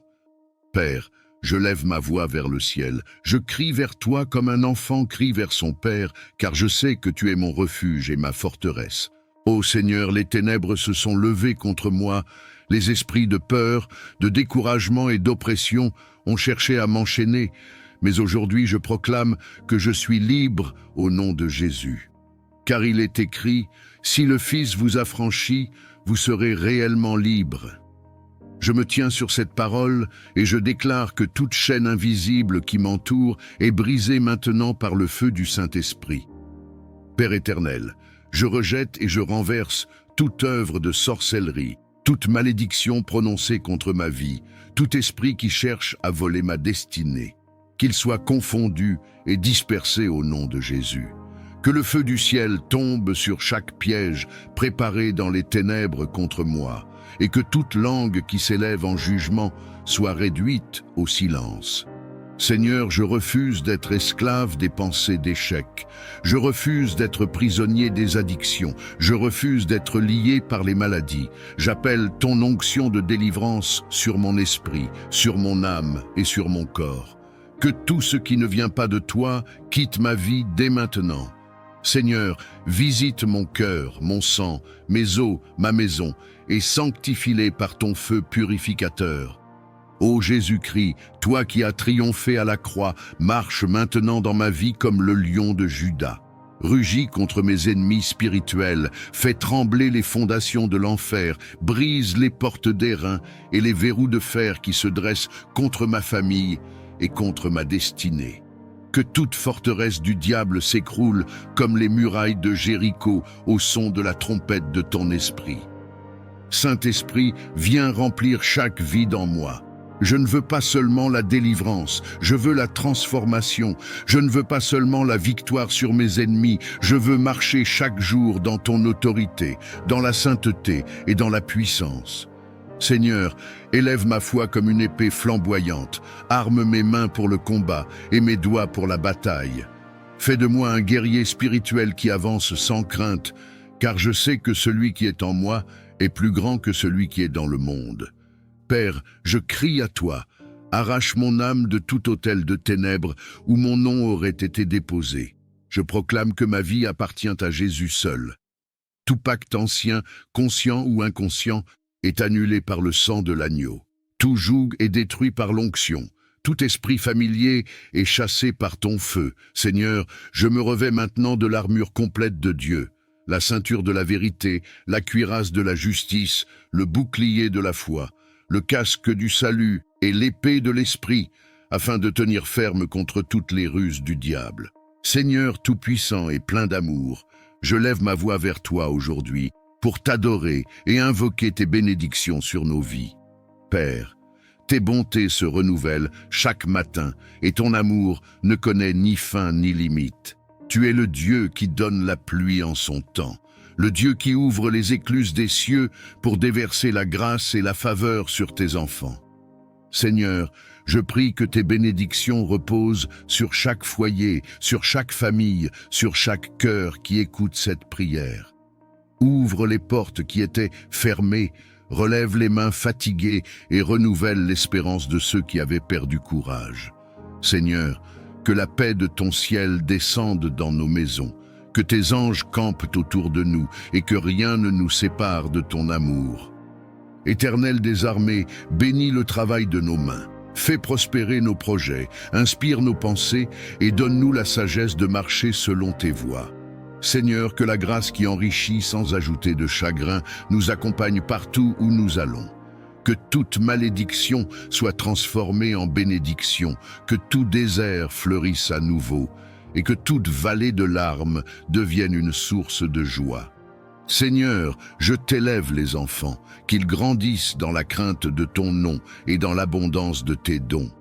Père, je lève ma voix vers le ciel, je crie vers toi comme un enfant crie vers son père, car je sais que tu es mon refuge et ma forteresse. Ô Seigneur, les ténèbres se sont levées contre moi, les esprits de peur, de découragement et d'oppression ont cherché à m'enchaîner, mais aujourd'hui je proclame que je suis libre au nom de Jésus. Car il est écrit, si le Fils vous affranchit, vous serez réellement libre. Je me tiens sur cette parole et je déclare que toute chaîne invisible qui m'entoure est brisée maintenant par le feu du Saint-Esprit. Père éternel, je rejette et je renverse toute œuvre de sorcellerie, toute malédiction prononcée contre ma vie, tout esprit qui cherche à voler ma destinée. Qu'il soit confondu et dispersé au nom de Jésus. Que le feu du ciel tombe sur chaque piège préparé dans les ténèbres contre moi, et que toute langue qui s'élève en jugement soit réduite au silence. Seigneur, je refuse d'être esclave des pensées d'échec. Je refuse d'être prisonnier des addictions. Je refuse d'être lié par les maladies. J'appelle ton onction de délivrance sur mon esprit, sur mon âme et sur mon corps. Que tout ce qui ne vient pas de toi quitte ma vie dès maintenant. Seigneur, visite mon cœur, mon sang, mes os, ma maison, et sanctifie-les par ton feu purificateur. Ô Jésus-Christ, toi qui as triomphé à la croix, marche maintenant dans ma vie comme le lion de Juda. Rugis contre mes ennemis spirituels, fais trembler les fondations de l'enfer, brise les portes d'airain et les verrous de fer qui se dressent contre ma famille et contre ma destinée. Que toute forteresse du diable s'écroule comme les murailles de Jéricho au son de la trompette de ton esprit. Saint-Esprit, viens remplir chaque vide en moi. Je ne veux pas seulement la délivrance, je veux la transformation. Je ne veux pas seulement la victoire sur mes ennemis, je veux marcher chaque jour dans ton autorité, dans la sainteté et dans la puissance. Seigneur, élève ma foi comme une épée flamboyante, arme mes mains pour le combat et mes doigts pour la bataille. Fais de moi un guerrier spirituel qui avance sans crainte, car je sais que celui qui est en moi est plus grand que celui qui est dans le monde. Père, je crie à toi, arrache mon âme de tout autel de ténèbres où mon nom aurait été déposé. Je proclame que ma vie appartient à Jésus seul. Tout pacte ancien, conscient ou inconscient, est annulé par le sang de l'agneau. Tout joug est détruit par l'onction. Tout esprit familier est chassé par ton feu. Seigneur, je me revêts maintenant de l'armure complète de Dieu, la ceinture de la vérité, la cuirasse de la justice, le bouclier de la foi, le casque du salut et l'épée de l'esprit, afin de tenir ferme contre toutes les ruses du diable. Seigneur tout-puissant et plein d'amour, je lève ma voix vers toi aujourd'hui pour t'adorer et invoquer tes bénédictions sur nos vies. Père, tes bontés se renouvellent chaque matin et ton amour ne connaît ni fin ni limite. Tu es le Dieu qui donne la pluie en son temps, le Dieu qui ouvre les écluses des cieux pour déverser la grâce et la faveur sur tes enfants. Seigneur, je prie que tes bénédictions reposent sur chaque foyer, sur chaque famille, sur chaque cœur qui écoute cette prière. Ouvre les portes qui étaient fermées, relève les mains fatiguées et renouvelle l'espérance de ceux qui avaient perdu courage. Seigneur, que la paix de ton ciel descende dans nos maisons, que tes anges campent autour de nous et que rien ne nous sépare de ton amour. Éternel des armées, bénis le travail de nos mains. Fais prospérer nos projets, inspire nos pensées et donne-nous la sagesse de marcher selon tes voies. Seigneur, que la grâce qui enrichit sans ajouter de chagrin nous accompagne partout où nous allons. Que toute malédiction soit transformée en bénédiction, que tout désert fleurisse à nouveau et que toute vallée de larmes devienne une source de joie. Seigneur, je t'élève les enfants, qu'ils grandissent dans la crainte de ton nom et dans l'abondance de tes dons.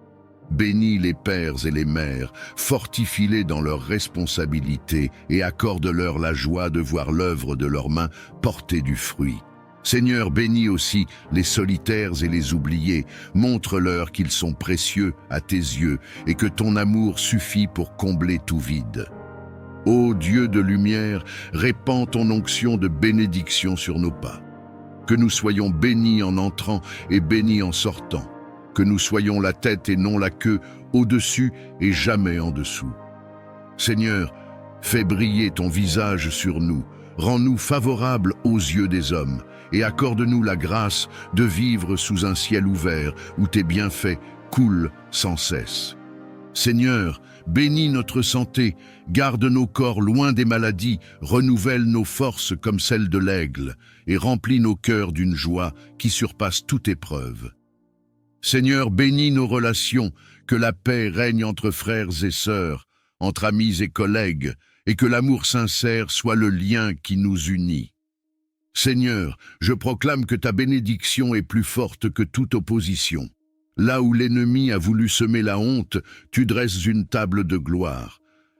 Bénis les pères et les mères, fortifie-les dans leurs responsabilités et accorde-leur la joie de voir l'œuvre de leurs mains porter du fruit. Seigneur, bénis aussi les solitaires et les oubliés, montre-leur qu'ils sont précieux à tes yeux et que ton amour suffit pour combler tout vide. Ô Dieu de lumière, répands ton onction de bénédiction sur nos pas. Que nous soyons bénis en entrant et bénis en sortant. Que nous soyons la tête et non la queue, au-dessus et jamais en dessous. Seigneur, fais briller ton visage sur nous, rends-nous favorables aux yeux des hommes et accorde-nous la grâce de vivre sous un ciel ouvert où tes bienfaits coulent sans cesse. Seigneur, bénis notre santé, garde nos corps loin des maladies, renouvelle nos forces comme celles de l'aigle et remplis nos cœurs d'une joie qui surpasse toute épreuve. Seigneur, bénis nos relations, que la paix règne entre frères et sœurs, entre amis et collègues, et que l'amour sincère soit le lien qui nous unit. Seigneur, je proclame que ta bénédiction est plus forte que toute opposition. Là où l'ennemi a voulu semer la honte, tu dresses une table de gloire.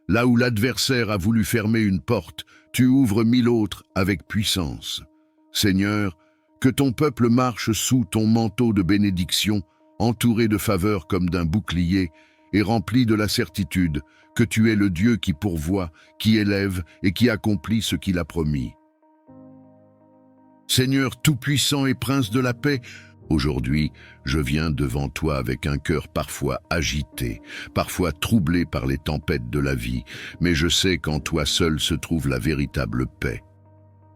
Là où l'adversaire a voulu fermer une porte, tu ouvres 1000 autres avec puissance. Seigneur, que ton peuple marche sous ton manteau de bénédiction, entouré de faveur comme d'un bouclier, et rempli de la certitude que tu es le Dieu qui pourvoit, qui élève et qui accomplit ce qu'il a promis. Seigneur tout-puissant et prince de la paix, aujourd'hui, je viens devant toi avec un cœur parfois agité, parfois troublé par les tempêtes de la vie, mais je sais qu'en toi seul se trouve la véritable paix.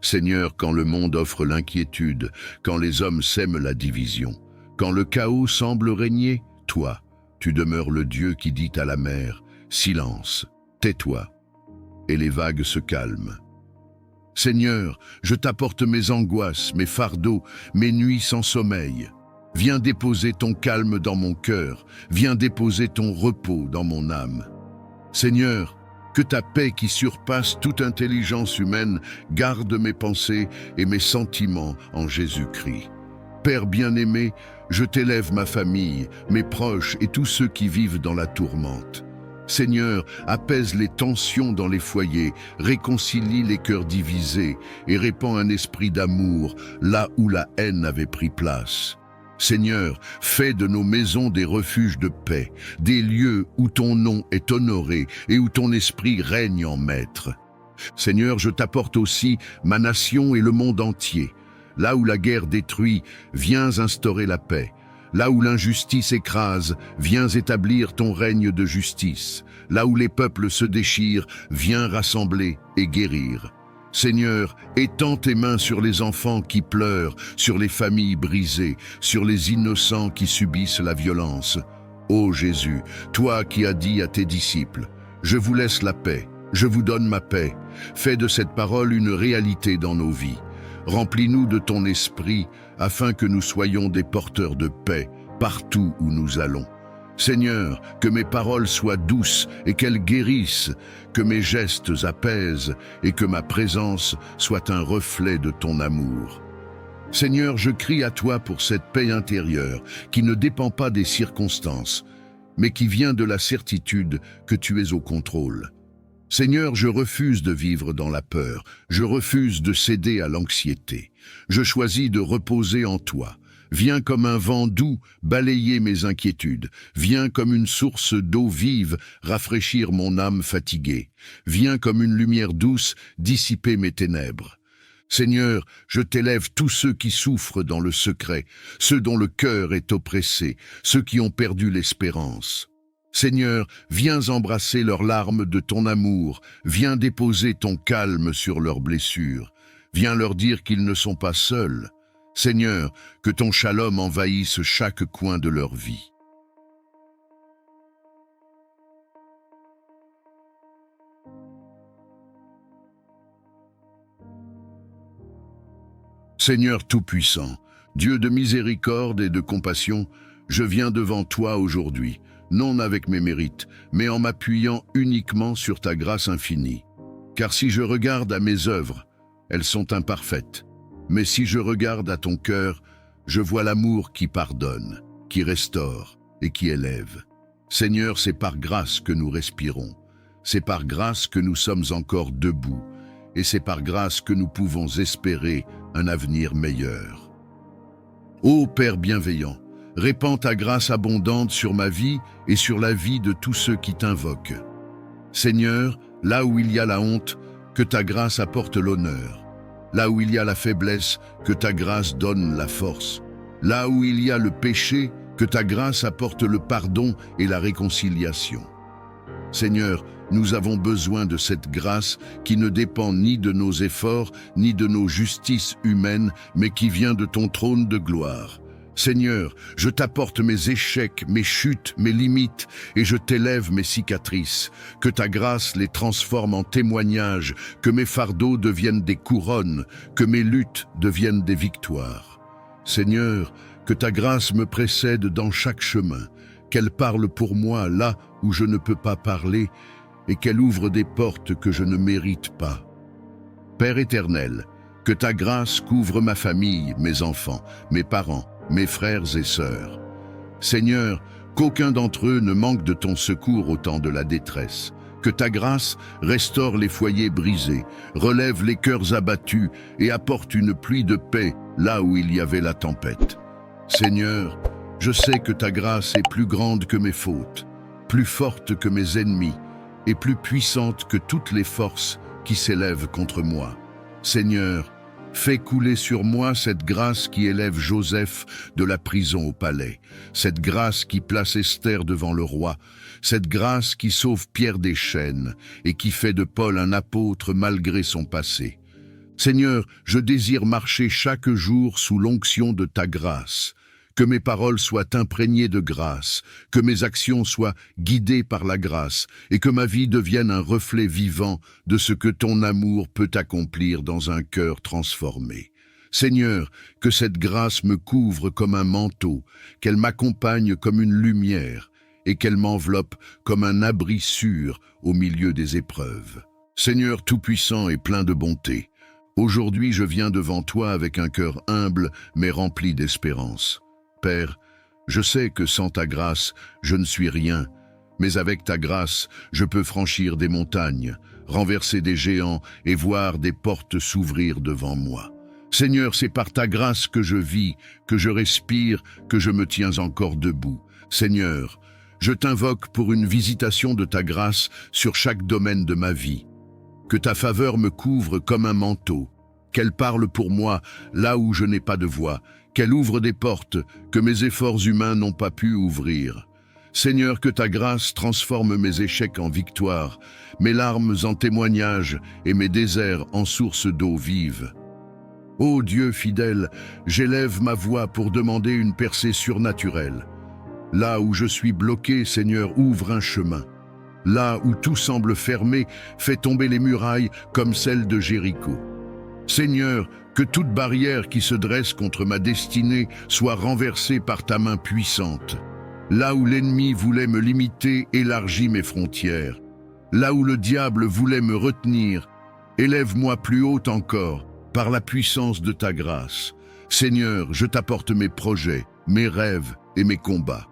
Seigneur, quand le monde offre l'inquiétude, quand les hommes sèment la division, quand le chaos semble régner, toi, tu demeures le Dieu qui dit à la mer, « Silence, tais-toi » et les vagues se calment. Seigneur, je t'apporte mes angoisses, mes fardeaux, mes nuits sans sommeil. Viens déposer ton calme dans mon cœur, viens déposer ton repos dans mon âme. Seigneur, que ta paix qui surpasse toute intelligence humaine garde mes pensées et mes sentiments en Jésus-Christ. Père bien-aimé, je t'élève ma famille, mes proches et tous ceux qui vivent dans la tourmente. Seigneur, apaise les tensions dans les foyers, réconcilie les cœurs divisés et répand un esprit d'amour là où la haine avait pris place. Seigneur, fais de nos maisons des refuges de paix, des lieux où ton nom est honoré et où ton esprit règne en maître. Seigneur, je t'apporte aussi ma nation et le monde entier. Là où la guerre détruit, viens instaurer la paix. Là où l'injustice écrase, viens établir ton règne de justice. Là où les peuples se déchirent, viens rassembler et guérir. Seigneur, étends tes mains sur les enfants qui pleurent, sur les familles brisées, sur les innocents qui subissent la violence. Ô Jésus, toi qui as dit à tes disciples, « Je vous laisse la paix, je vous donne ma paix », fais de cette parole une réalité dans nos vies. Remplis-nous de ton esprit afin que nous soyons des porteurs de paix partout où nous allons. Seigneur, que mes paroles soient douces et qu'elles guérissent, que mes gestes apaisent et que ma présence soit un reflet de ton amour. Seigneur, je crie à toi pour cette paix intérieure qui ne dépend pas des circonstances, mais qui vient de la certitude que tu es au contrôle. Seigneur, je refuse de vivre dans la peur, je refuse de céder à l'anxiété. Je choisis de reposer en toi. Viens comme un vent doux balayer mes inquiétudes. Viens comme une source d'eau vive rafraîchir mon âme fatiguée. Viens comme une lumière douce dissiper mes ténèbres. Seigneur, je t'élève tous ceux qui souffrent dans le secret, ceux dont le cœur est oppressé, ceux qui ont perdu l'espérance. Seigneur, viens embrasser leurs larmes de ton amour, viens déposer ton calme sur leurs blessures, viens leur dire qu'ils ne sont pas seuls. Seigneur, que ton shalom envahisse chaque coin de leur vie. Seigneur Tout-Puissant, Dieu de miséricorde et de compassion, je viens devant toi aujourd'hui, non avec mes mérites, mais en m'appuyant uniquement sur ta grâce infinie. Car si je regarde à mes œuvres, elles sont imparfaites. Mais si je regarde à ton cœur, je vois l'amour qui pardonne, qui restaure et qui élève. Seigneur, c'est par grâce que nous respirons. C'est par grâce que nous sommes encore debout. Et c'est par grâce que nous pouvons espérer un avenir meilleur. Ô Père bienveillant, répands ta grâce abondante sur ma vie et sur la vie de tous ceux qui t'invoquent. Seigneur, là où il y a la honte, que ta grâce apporte l'honneur. Là où il y a la faiblesse, que ta grâce donne la force. Là où il y a le péché, que ta grâce apporte le pardon et la réconciliation. Seigneur, nous avons besoin de cette grâce qui ne dépend ni de nos efforts, ni de nos justices humaines, mais qui vient de ton trône de gloire. Seigneur, je t'apporte mes échecs, mes chutes, mes limites, et je t'élève mes cicatrices. Que ta grâce les transforme en témoignages, que mes fardeaux deviennent des couronnes, que mes luttes deviennent des victoires. Seigneur, que ta grâce me précède dans chaque chemin, qu'elle parle pour moi là où je ne peux pas parler, et qu'elle ouvre des portes que je ne mérite pas. Père éternel, que ta grâce couvre ma famille, mes enfants, mes parents, mes frères et sœurs. Seigneur, qu'aucun d'entre eux ne manque de ton secours au temps de la détresse. Que ta grâce restaure les foyers brisés, relève les cœurs abattus et apporte une pluie de paix là où il y avait la tempête. Seigneur, je sais que ta grâce est plus grande que mes fautes, plus forte que mes ennemis et plus puissante que toutes les forces qui s'élèvent contre moi. Seigneur, fais couler sur moi cette grâce qui élève Joseph de la prison au palais, cette grâce qui place Esther devant le roi, cette grâce qui sauve Pierre des chaînes et qui fait de Paul un apôtre malgré son passé. Seigneur, je désire marcher chaque jour sous l'onction de ta grâce, que mes paroles soient imprégnées de grâce, que mes actions soient guidées par la grâce et que ma vie devienne un reflet vivant de ce que ton amour peut accomplir dans un cœur transformé. Seigneur, que cette grâce me couvre comme un manteau, qu'elle m'accompagne comme une lumière et qu'elle m'enveloppe comme un abri sûr au milieu des épreuves. Seigneur tout-puissant et plein de bonté, Aujourd'hui, je viens devant toi avec un cœur humble, mais rempli d'espérance. Père, je sais que sans ta grâce, je ne suis rien, mais avec ta grâce, je peux franchir des montagnes, renverser des géants et voir des portes s'ouvrir devant moi. Seigneur, c'est par ta grâce que je vis, que je respire, que je me tiens encore debout. Seigneur, je t'invoque pour une visitation de ta grâce sur chaque domaine de ma vie. Que ta faveur me couvre comme un manteau, qu'elle parle pour moi là où je n'ai pas de voix, qu'elle ouvre des portes que mes efforts humains n'ont pas pu ouvrir. Seigneur, que ta grâce transforme mes échecs en victoires, mes larmes en témoignages et mes déserts en sources d'eau vive. Ô Dieu fidèle, j'élève ma voix pour demander une percée surnaturelle. Là où je suis bloqué, Seigneur, ouvre un chemin. Là où tout semble fermé, fais tomber les murailles comme celles de Jéricho. Seigneur, que toute barrière qui se dresse contre ma destinée soit renversée par ta main puissante. Là où l'ennemi voulait me limiter, élargis mes frontières. Là où le diable voulait me retenir, élève-moi plus haut encore, par la puissance de ta grâce. Seigneur, je t'apporte mes projets, mes rêves et mes combats.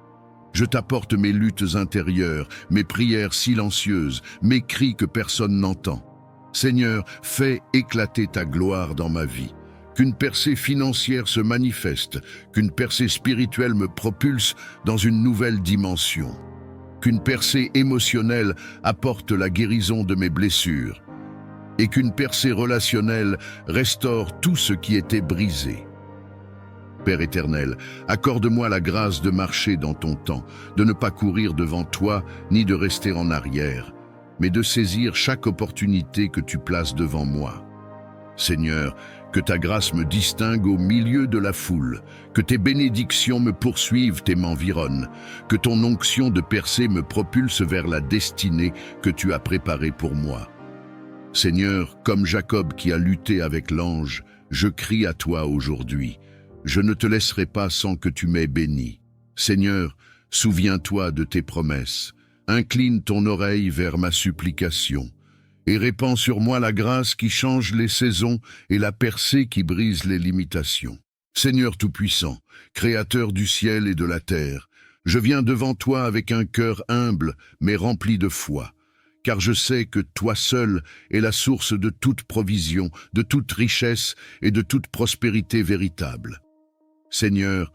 Je t'apporte mes luttes intérieures, mes prières silencieuses, mes cris que personne n'entend. Seigneur, fais éclater ta gloire dans ma vie. Qu'une percée financière se manifeste, qu'une percée spirituelle me propulse dans une nouvelle dimension. Qu'une percée émotionnelle apporte la guérison de mes blessures. Et qu'une percée relationnelle restaure tout ce qui était brisé. Père éternel, accorde-moi la grâce de marcher dans ton temps, de ne pas courir devant toi, ni de rester en arrière, mais de saisir chaque opportunité que tu places devant moi. Seigneur, que ta grâce me distingue au milieu de la foule, que tes bénédictions me poursuivent et m'environnent, que ton onction de percée me propulse vers la destinée que tu as préparée pour moi. Seigneur, comme Jacob qui a lutté avec l'ange, je crie à toi aujourd'hui. Je ne te laisserai pas sans que tu m'aies béni. Seigneur, souviens-toi de tes promesses. Incline ton oreille vers ma supplication et répands sur moi la grâce qui change les saisons et la percée qui brise les limitations. Seigneur Tout-Puissant, Créateur du ciel et de la terre, je viens devant toi avec un cœur humble mais rempli de foi, car je sais que toi seul es la source de toute provision, de toute richesse et de toute prospérité véritable. Seigneur,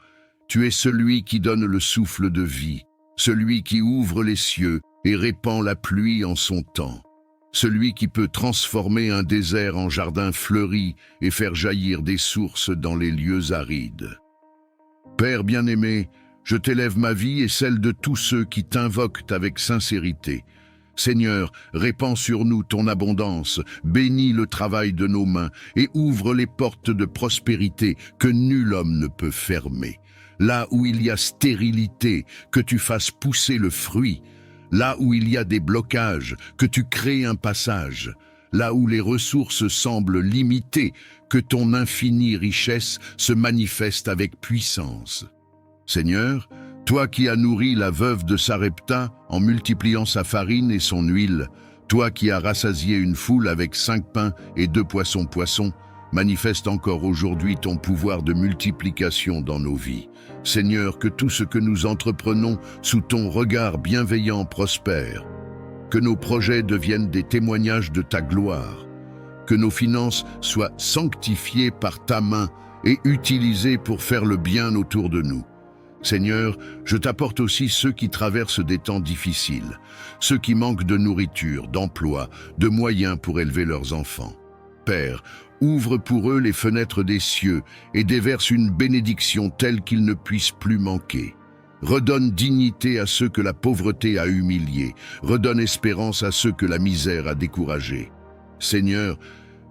tu es celui qui donne le souffle de vie, celui qui ouvre les cieux et répand la pluie en son temps, celui qui peut transformer un désert en jardin fleuri et faire jaillir des sources dans les lieux arides. Père bien-aimé, je t'élève ma vie et celle de tous ceux qui t'invoquent avec sincérité. Seigneur, répands sur nous ton abondance, bénis le travail de nos mains et ouvre les portes de prospérité que nul homme ne peut fermer. Là où il y a stérilité, que tu fasses pousser le fruit. Là où il y a des blocages, que tu crées un passage. Là où les ressources semblent limitées, que ton infinie richesse se manifeste avec puissance. Seigneur, toi qui as nourri la veuve de Sarepta en multipliant sa farine et son huile, toi qui as rassasié une foule avec 5 pains et 2 poissons, manifeste encore aujourd'hui ton pouvoir de multiplication dans nos vies. Seigneur, que tout ce que nous entreprenons sous ton regard bienveillant prospère. Que nos projets deviennent des témoignages de ta gloire. Que nos finances soient sanctifiées par ta main et utilisées pour faire le bien autour de nous. Seigneur, je t'apporte aussi ceux qui traversent des temps difficiles, ceux qui manquent de nourriture, d'emploi, de moyens pour élever leurs enfants. Père, ouvre pour eux les fenêtres des cieux et déverse une bénédiction telle qu'ils ne puissent plus manquer. Redonne dignité à ceux que la pauvreté a humiliés, redonne espérance à ceux que la misère a découragés. Seigneur,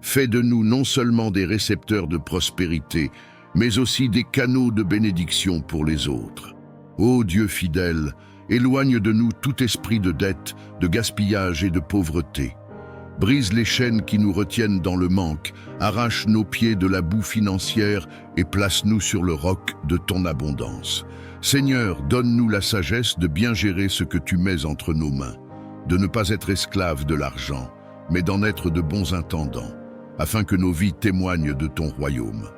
fais de nous non seulement des récepteurs de prospérité, mais aussi des canaux de bénédiction pour les autres. Ô Dieu fidèle, éloigne de nous tout esprit de dette, de gaspillage et de pauvreté. Brise les chaînes qui nous retiennent dans le manque, arrache nos pieds de la boue financière et place-nous sur le roc de ton abondance. Seigneur, donne-nous la sagesse de bien gérer ce que tu mets entre nos mains, de ne pas être esclaves de l'argent, mais d'en être de bons intendants. afin que nos vies témoignent de ton royaume.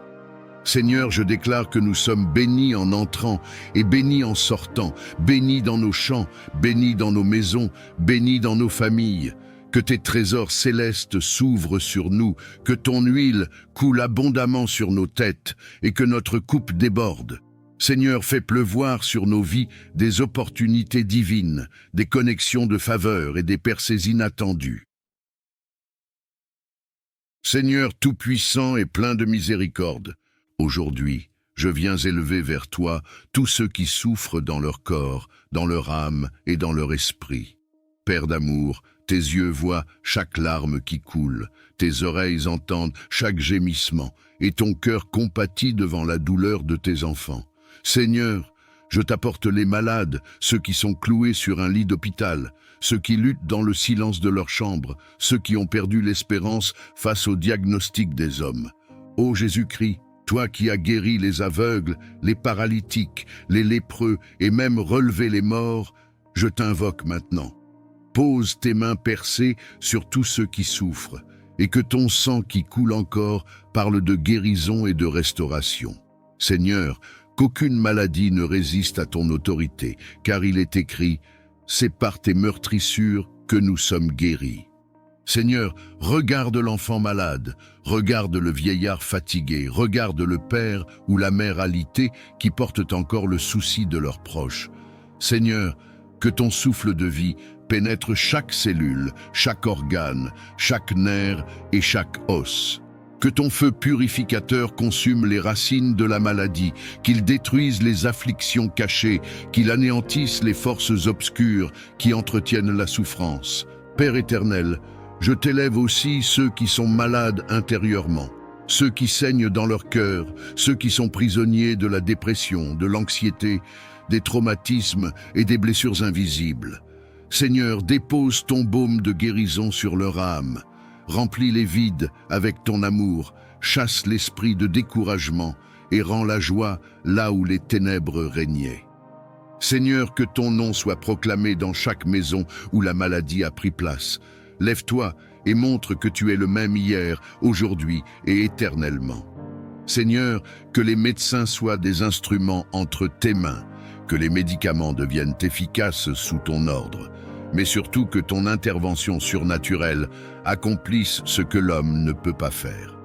Seigneur, je déclare que nous sommes bénis en entrant et bénis en sortant, bénis dans nos champs, bénis dans nos maisons, bénis dans nos familles. Que tes trésors célestes s'ouvrent sur nous, que ton huile coule abondamment sur nos têtes et que notre coupe déborde. Seigneur, fais pleuvoir sur nos vies des opportunités divines, des connexions de faveur et des percées inattendues. Seigneur tout-puissant et plein de miséricorde, aujourd'hui, je viens élever vers toi tous ceux qui souffrent dans leur corps, dans leur âme et dans leur esprit. Père d'amour, tes yeux voient chaque larme qui coule, tes oreilles entendent chaque gémissement, et ton cœur compatit devant la douleur de tes enfants. Seigneur, je t'apporte les malades, ceux qui sont cloués sur un lit d'hôpital, ceux qui luttent dans le silence de leur chambre, ceux qui ont perdu l'espérance face au diagnostic des hommes. Ô Jésus-Christ, toi qui as guéri les aveugles, les paralytiques, les lépreux et même relevé les morts, je t'invoque maintenant. Pose tes mains percées sur tous ceux qui souffrent, et que ton sang qui coule encore parle de guérison et de restauration. Seigneur, qu'aucune maladie ne résiste à ton autorité, car il est écrit « C'est par tes meurtrissures que nous sommes guéris ». Seigneur, regarde l'enfant malade, regarde le vieillard fatigué, regarde le père ou la mère alitée qui portent encore le souci de leurs proches. Seigneur, que ton souffle de vie pénètre chaque cellule, chaque organe, chaque nerf et chaque os. Que ton feu purificateur consume les racines de la maladie, qu'il détruise les afflictions cachées, qu'il anéantisse les forces obscures qui entretiennent la souffrance. Père éternel, je t'élève aussi ceux qui sont malades intérieurement, ceux qui saignent dans leur cœur, ceux qui sont prisonniers de la dépression, de l'anxiété, des traumatismes et des blessures invisibles. Seigneur, dépose ton baume de guérison sur leur âme. Remplis les vides avec ton amour, chasse l'esprit de découragement et rends la joie là où les ténèbres régnaient. Seigneur, que ton nom soit proclamé dans chaque maison où la maladie a pris place. Lève-toi et montre que tu es le même hier, aujourd'hui et éternellement. Seigneur, que les médecins soient des instruments entre tes mains, que les médicaments deviennent efficaces sous ton ordre, mais surtout que ton intervention surnaturelle accomplisse ce que l'homme ne peut pas faire.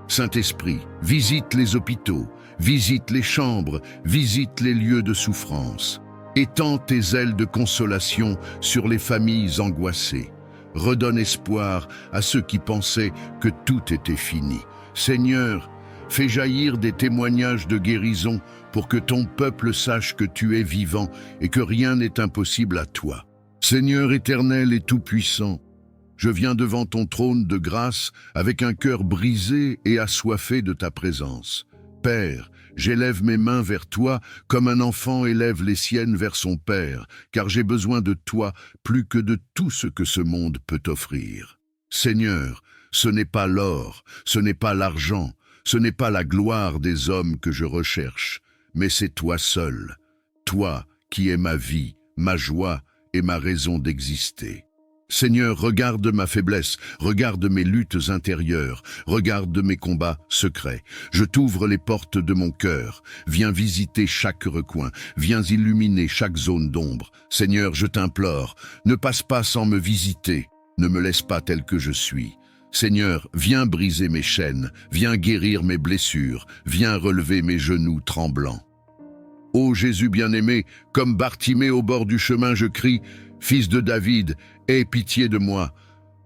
Saint-Esprit, visite les hôpitaux, visite les chambres, visite les lieux de souffrance. Étends tes ailes de consolation sur les familles angoissées. Redonne espoir à ceux qui pensaient que tout était fini. Seigneur, fais jaillir des témoignages de guérison pour que ton peuple sache que tu es vivant et que rien n'est impossible à toi. Seigneur éternel et tout-puissant, je viens devant ton trône de grâce avec un cœur brisé et assoiffé de ta présence. Père, j'élève mes mains vers toi comme un enfant élève les siennes vers son père, car j'ai besoin de toi plus que de tout ce que ce monde peut offrir. Seigneur, ce n'est pas l'or, ce n'est pas l'argent, ce n'est pas la gloire des hommes que je recherche, mais c'est toi seul, toi qui es ma vie, ma joie et ma raison d'exister. Seigneur, regarde ma faiblesse, regarde mes luttes intérieures, regarde mes combats secrets. Je t'ouvre les portes de mon cœur. Viens visiter chaque recoin, viens illuminer chaque zone d'ombre. Seigneur, je t'implore, ne passe pas sans me visiter, ne me laisse pas tel que je suis. Seigneur, viens briser mes chaînes, viens guérir mes blessures, viens relever mes genoux tremblants. Ô Jésus bien-aimé, comme Bartimée au bord du chemin, je crie, Fils de David, aie pitié de moi.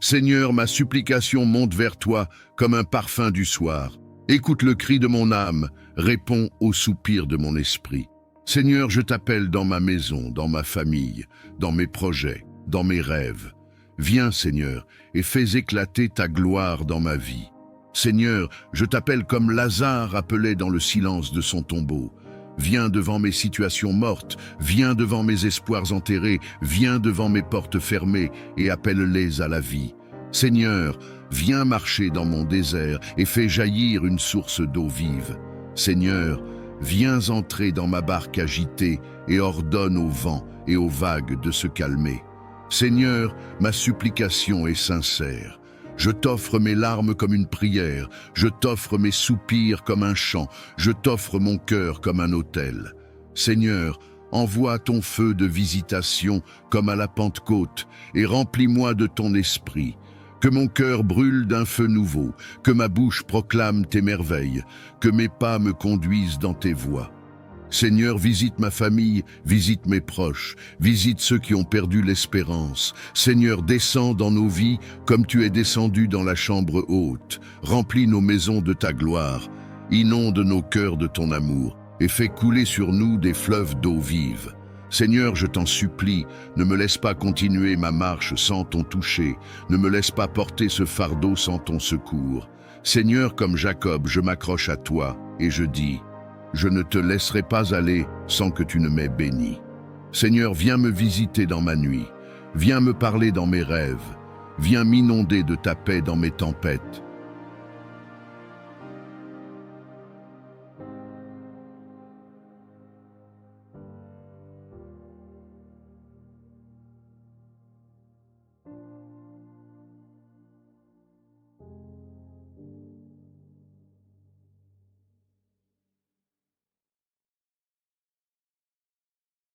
Seigneur, ma supplication monte vers toi comme un parfum du soir. Écoute le cri de mon âme, réponds au soupir de mon esprit. Seigneur, je t'appelle dans ma maison, dans ma famille, dans mes projets, dans mes rêves. Viens, Seigneur, et fais éclater ta gloire dans ma vie. Seigneur, je t'appelle comme Lazare appelé dans le silence de son tombeau. Viens devant mes situations mortes, viens devant mes espoirs enterrés, viens devant mes portes fermées et appelle-les à la vie. Seigneur, viens marcher dans mon désert et fais jaillir une source d'eau vive. Seigneur, viens entrer dans ma barque agitée et ordonne au vent et aux vagues de se calmer. Seigneur, ma supplication est sincère. Je t'offre mes larmes comme une prière, je t'offre mes soupirs comme un chant, je t'offre mon cœur comme un autel. Seigneur, envoie ton feu de visitation comme à la Pentecôte et remplis-moi de ton esprit. Que mon cœur brûle d'un feu nouveau, que ma bouche proclame tes merveilles, que mes pas me conduisent dans tes voies. Seigneur, visite ma famille, visite mes proches, visite ceux qui ont perdu l'espérance. Seigneur, descends dans nos vies comme tu es descendu dans la chambre haute. Remplis nos maisons de ta gloire, inonde nos cœurs de ton amour et fais couler sur nous des fleuves d'eau vive. Seigneur, je t'en supplie, ne me laisse pas continuer ma marche sans ton toucher, ne me laisse pas porter ce fardeau sans ton secours. Seigneur, comme Jacob, je m'accroche à toi et je dis: je ne te laisserai pas aller sans que tu ne m'aies béni. Seigneur, viens me visiter dans ma nuit, viens me parler dans mes rêves, viens m'inonder de ta paix dans mes tempêtes.